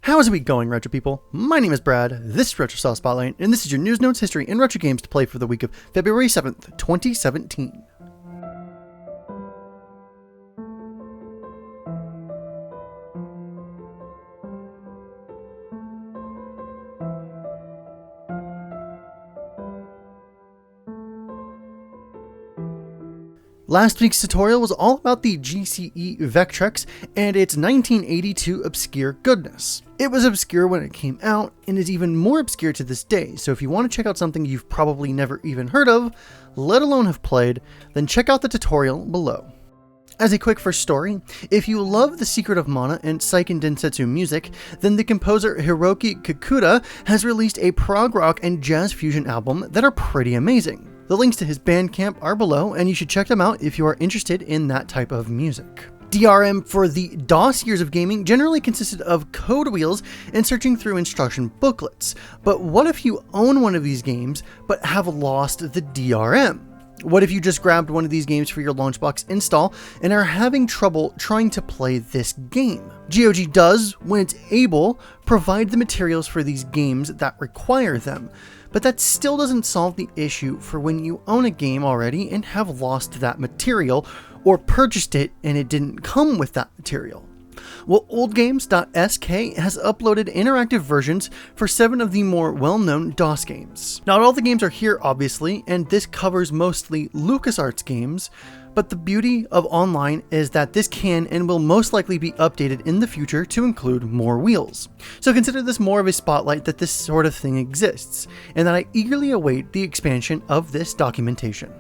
How's the week going, Retro people? My name is Brad, this is Retro Style Spotlight, and this is your news, notes, history, and retro games to play for the week of February 7th, 2017. Last week's tutorial was all about the GCE Vectrex and its 1982 obscure goodness. It was obscure when it came out and is even more obscure to this day, so if you want to check out something you've probably never even heard of, let alone have played, then check out the tutorial below. As a quick first story, if you love The Secret of Mana and Seiken Densetsu music, then the composer Hiroki Kikuta has released a prog rock and jazz fusion album that are pretty amazing. The links to his bandcamp are below, and you should check them out if you are interested in that type of music. DRM for the DOS years of gaming generally consisted of code wheels and searching through instruction booklets. But what if you own one of these games but have lost the DRM? What if you just grabbed one of these games for your Launchbox install and are having trouble trying to play this game? GOG does, when it's able, provide the materials for these games that require them, but that still doesn't solve the issue for when you own a game already and have lost that material, or purchased it and it didn't come with that material. Well, oldgames.sk has uploaded interactive versions for 7 of the more well-known DOS games. Not all the games are here, obviously, and this covers mostly LucasArts games, but the beauty of online is that this can and will most likely be updated in the future to include more wheels. So consider this more of a spotlight that this sort of thing exists, and that I eagerly await the expansion of this documentation.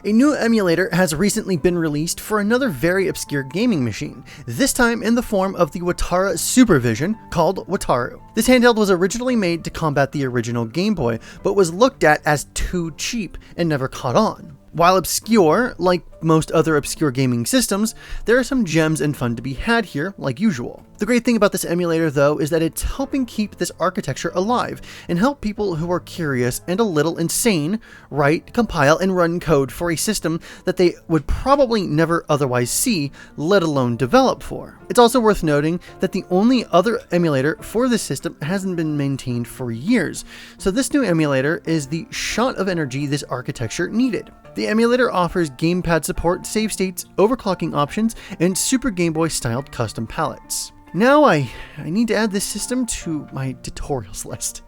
A new emulator has recently been released for another very obscure gaming machine, this time in the form of the Watara SuperVision called Wataroo. This handheld was originally made to combat the original Game Boy, but was looked at as too cheap and never caught on. While obscure, like most other obscure gaming systems, there are some gems and fun to be had here, like usual. The great thing about this emulator, though, is that it's helping keep this architecture alive and help people who are curious and a little insane write, compile, and run code for a system that they would probably never otherwise see, let alone develop for. It's also worth noting that the only other emulator for this system hasn't been maintained for years, so this new emulator is the shot of energy this architecture needed. The emulator offers gamepad support, save states, overclocking options, and Super Game Boy styled custom palettes. Now I need to add this system to my tutorials list.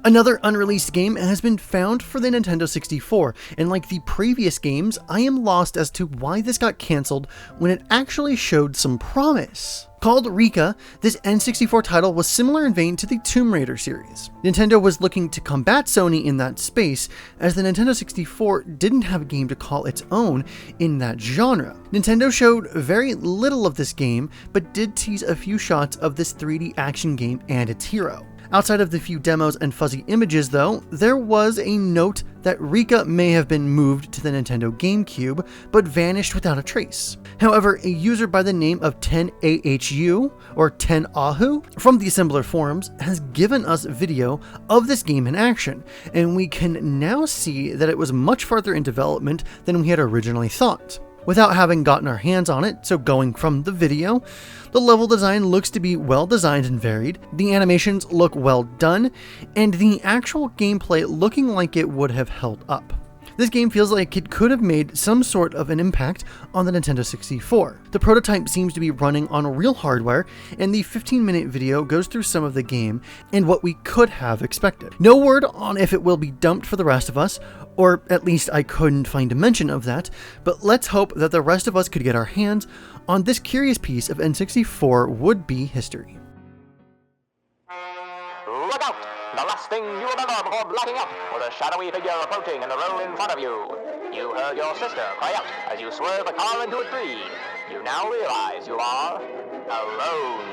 Another unreleased game has been found for the Nintendo 64, and like the previous games, I am lost as to why this got cancelled when it actually showed some promise. Called Riqa, this N64 title was similar in vein to the Tomb Raider series. Nintendo was looking to combat Sony in that space, as the Nintendo 64 didn't have a game to call its own in that genre. Nintendo showed very little of this game, but did tease a few shots of this 3D action game and its hero. Outside of the few demos and fuzzy images, though, there was a note that Riqa may have been moved to the Nintendo GameCube, but vanished without a trace. However, a user by the name of 10AHU, or 10AHU, from the assembler forums, has given us video of this game in action, and we can now see that it was much farther in development than we had originally thought. Without having gotten our hands on it, so going from the video, the level design looks to be well designed and varied, the animations look well done, and the actual gameplay looking like it would have held up. This game feels like it could have made some sort of an impact on the Nintendo 64. The prototype seems to be running on real hardware, and the 15-minute video goes through some of the game and what we could have expected. No word on if it will be dumped for the rest of us, or at least I couldn't find a mention of that, but let's hope that the rest of us could get our hands on this curious piece of N64 would-be history. Look out! The last thing you remember before blacking out was a shadowy figure approaching in the road in front of you. You heard your sister cry out as you swerved the car into a tree. You now realize you are alone.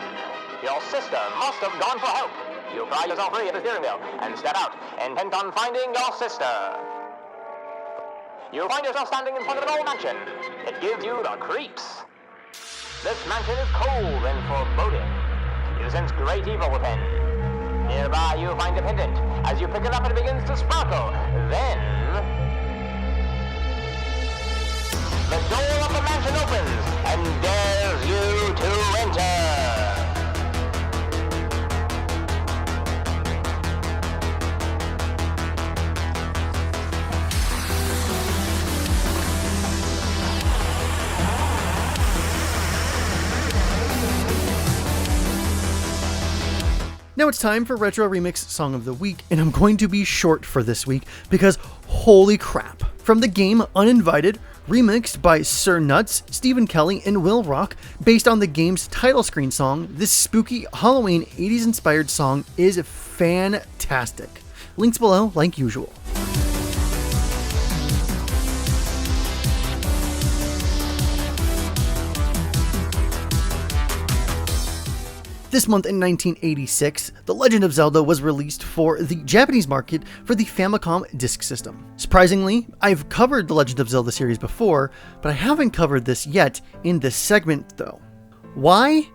Your sister must have gone for help. You pry yourself free of the steering wheel and step out, intent on finding your sister. You find yourself standing in front of an old mansion. It gives you the creeps. This mansion is cold and foreboding. You sense great evil within. Nearby you find a pendant. As you pick it up, it begins to sparkle. Then the door of the mansion opens and dares you to enter. Now it's time for Retro Remix Song of the Week, and I'm going to be short for this week because holy crap. From the game Uninvited, remixed by Sir Nuts, Stephen Kelly, and WillRock, based on the game's title screen song, this spooky Halloween 80s inspired song is fantastic. Links below like usual. This month in 1986, The Legend of Zelda was released for the Japanese market for the Famicom Disk System. Surprisingly, I've covered The Legend of Zelda series before, but I haven't covered this yet in this segment though. Why?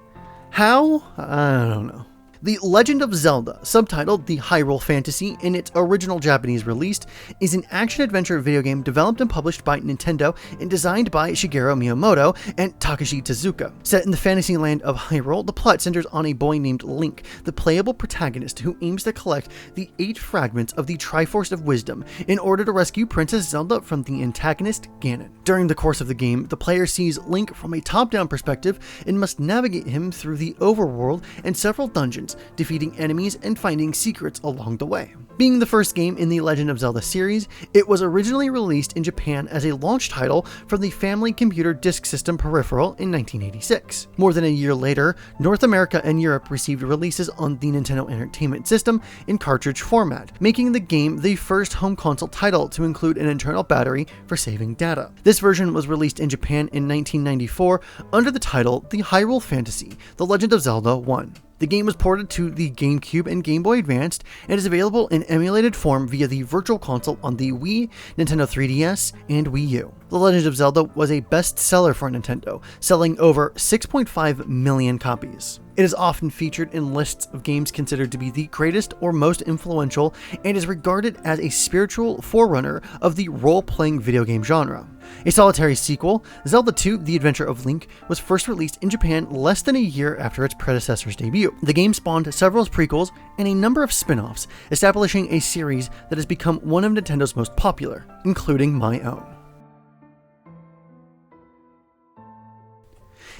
How? I don't know. The Legend of Zelda, subtitled The Hyrule Fantasy in its original Japanese release, is an action-adventure video game developed and published by Nintendo and designed by Shigeru Miyamoto and Takashi Tezuka. Set in the fantasy land of Hyrule, the plot centers on a boy named Link, the playable protagonist who aims to collect the 8 fragments of the Triforce of Wisdom in order to rescue Princess Zelda from the antagonist Ganon. During the course of the game, the player sees Link from a top-down perspective and must navigate him through the overworld and several dungeons, defeating enemies and finding secrets along the way. Being the first game in the Legend of Zelda series, it was originally released in Japan as a launch title for the Family Computer Disk System peripheral in 1986. More than a year later, North America and Europe received releases on the Nintendo Entertainment System in cartridge format, making the game the first home console title to include an internal battery for saving data. This version was released in Japan in 1994 under the title The Hyrule Fantasy: The Legend of Zelda 1. The game was ported to the GameCube and Game Boy Advance and is available in emulated form via the Virtual Console on the Wii, Nintendo 3DS, and Wii U. The Legend of Zelda was a bestseller for Nintendo, selling over 6.5 million copies. It is often featured in lists of games considered to be the greatest or most influential and is regarded as a spiritual forerunner of the role-playing video game genre. A solitary sequel, Zelda 2: The Adventure of Link, was first released in Japan less than a year after its predecessor's debut. The game spawned several prequels and a number of spin-offs, establishing a series that has become one of Nintendo's most popular, including my own.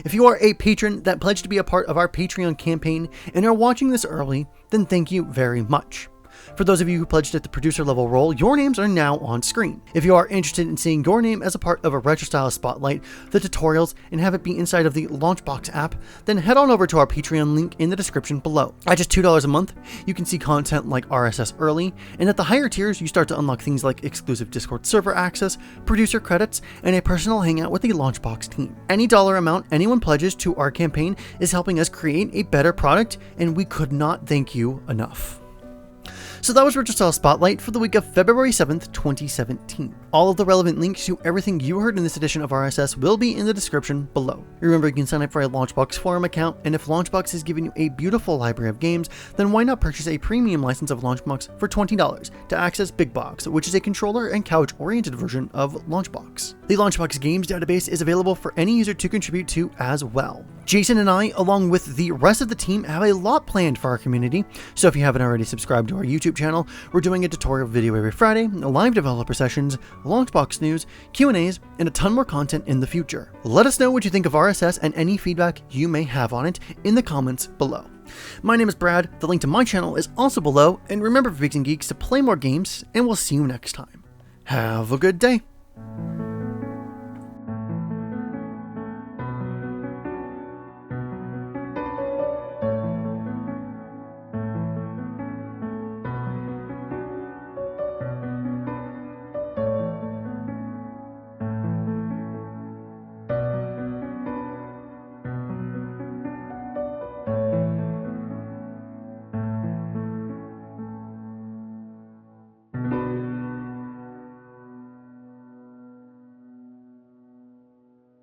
If you are a patron that pledged to be a part of our Patreon campaign and are watching this early, then thank you very much. For those of you who pledged at the producer level role, your names are now on screen. If you are interested in seeing your name as a part of a retro style spotlight, the tutorials, and have it be inside of the Launchbox app, then head on over to our Patreon link in the description below. At just $2 a month, you can see content like RSS early, and at the higher tiers, you start to unlock things like exclusive Discord server access, producer credits, and a personal hangout with the Launchbox team. Any dollar amount anyone pledges to our campaign is helping us create a better product, and we could not thank you enough. So that was Retro Style Spotlight for the week of February 7th, 2017. All of the relevant links to everything you heard in this edition of RSS will be in the description below. Remember, you can sign up for a Launchbox forum account, and if Launchbox has given you a beautiful library of games, then why not purchase a premium license of Launchbox for $20 to access Big Box, which is a controller and couch-oriented version of Launchbox. The Launchbox Games database is available for any user to contribute to as well. Jason and I, along with the rest of the team, have a lot planned for our community, so if you haven't already subscribed to our YouTube channel, we're doing a tutorial video every Friday, live developer sessions, Launchbox news, Q&As, and a ton more content in the future. Let us know what you think of RSS and any feedback you may have on it in the comments below. My name is Brad, the link to my channel is also below, and remember for Geeks and Geeks to play more games, and we'll see you next time. Have a good day.